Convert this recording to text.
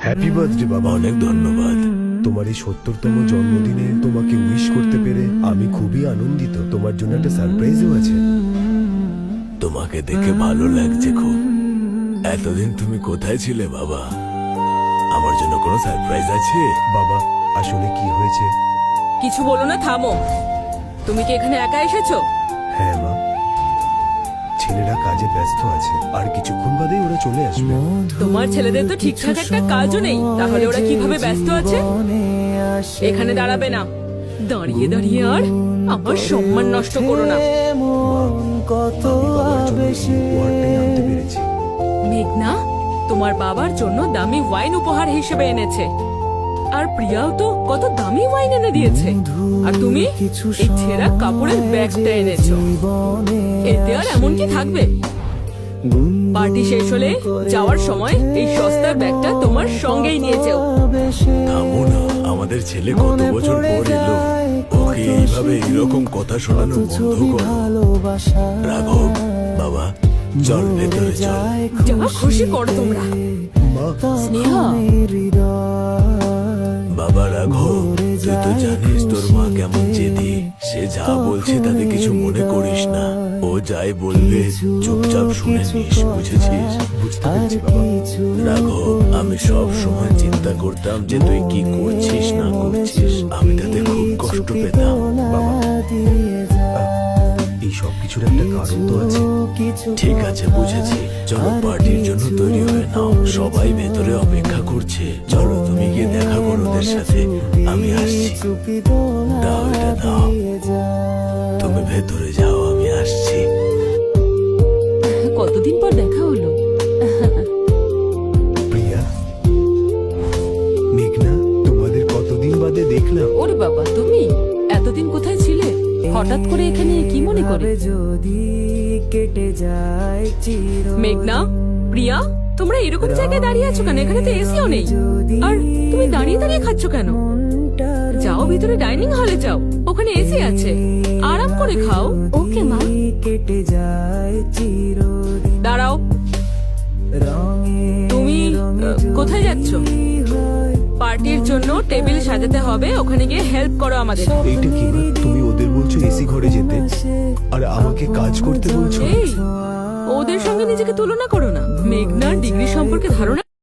Happy birthday বাবা। অনেক ধন্যবাদ। তোমার এই 70তম জন্মদিনে তোমাকে উইশ করতে পেরে আমি খুবই আনন্দিত। তোমার জন্য একটা সারপ্রাইজও আছে। তোমাকে দেখে ভালো লাগছে খুব। এতদিন তুমি কোথায় ছিলে বাবা? আমার জন্য কোনো সারপ্রাইজ আছে? বাবা, আসলে কি হয়েছে? কিছু বলো না, থামো। তুমি কি এখানে একা এসেছো? হ্যাঁ মা, ছেলেরা কাজে ব্যস্ত আছে, আর কিছুক্ষণ বাদেই ওরা চলে আসবে। তোমার ছেলেদের তো ঠিকঠাক একটা কাজও নেই, তাহলে ওরা কিভাবে ব্যস্ত আছে? এখানে দাঁড়াবে না, দাঁড়িয়ে দাঁড়িয়ে আর আমার সম্মান নষ্ট করো না। আমি বাবার জন্য এই উপহারটাই আনতে পেরেছি। মেঘনা তোমার বাবার জন্য দামি ওয়াইন উপহার হিসেবে এনেছে, আর প্রিয়াও তো কত দামি ওয়াইন এনে দিয়েছে, আর তুমি এই ছেঁড়া কাপড়ের ব্যাগটা এনেছো। এতে আর এমন কি থাকবে? পার্টি শেষ হলে যাওয়ার সময় এই সস্তার ব্যাগটা তোমার সঙ্গেই নিয়ে যাও। থামো না, আমাদের ছেলে কত বছর পর এলো। ওকে এইভাবে এরকম কথা শোনানো বন্ধ করো। রাঘব বাবা, চল ভেতরে চল। যা খুশি করো তোমরা। মা, স্নেহা, বাবা রাঘব, তুই তো জানিস তোর মা কেমন জেদি। সে যা বলছে তাতে কিছু মনে করিস না। ও যাই বলবে চুপচাপ শুনে নিস, বুঝেছিস? বুঝতে পেরেছি বাবা। রাঘব, আমি সব সময় চিন্তা করতাম যে তুই কি করছিস না করছিস। আমি তাতে খুব কষ্ট পেতাম। বাবা, এই সব কিছুর একটা কারণ তো আছে। ঠিক আছে, বুঝেছি। চলো পার্টির জন্য তৈরি হয়ে নাও, সবাই ভেতরে অপেক্ষা করছে। চলো তুমি গিয়ে দেখা করো ওদের সাথে, আমি আসছি। দাও এটা দাও, তুমি ভেতরে যাও, আমি আসছি। কতদিন পর দেখা হলো। প্রিয়া, মেঘনা, তোমাদের কতদিন বাদে দেখলাম। ওরে বাবা, তুমি এতদিন কোথায় ছিলে? হঠাৎ করে এখানে কি মনে করে? মেঘনা, প্রিয়া, তোমরা এরকম জায়গায় দাঁড়িয়ে আছো কেন? এখানে তো এসিও নেই। আর তুমি দাঁড়িয়ে দাঁড়িয়ে খাচ্ছ কেন? যাও ভিতরে ডাইনিং হলে যাও, ওখানে এসি আছে, আরাম করে খাও। ওকে মা। দাঁড়াও, তুমি কোথায় যাচ্ছ? পার্টির জন্য টেবিল সাজাতে হবে, ওখানে গিয়ে হেল্প করো আমাদের। এইটা কি মা? তুমি ওদের বলছো এসি ঘরে যেতে, আর আমাকে কাজ করতে বলছো? এই, ওদের সঙ্গে নিজেকে তুলনা করো না। মেঘনার ডিগ্রি সম্পর্কে ধারণা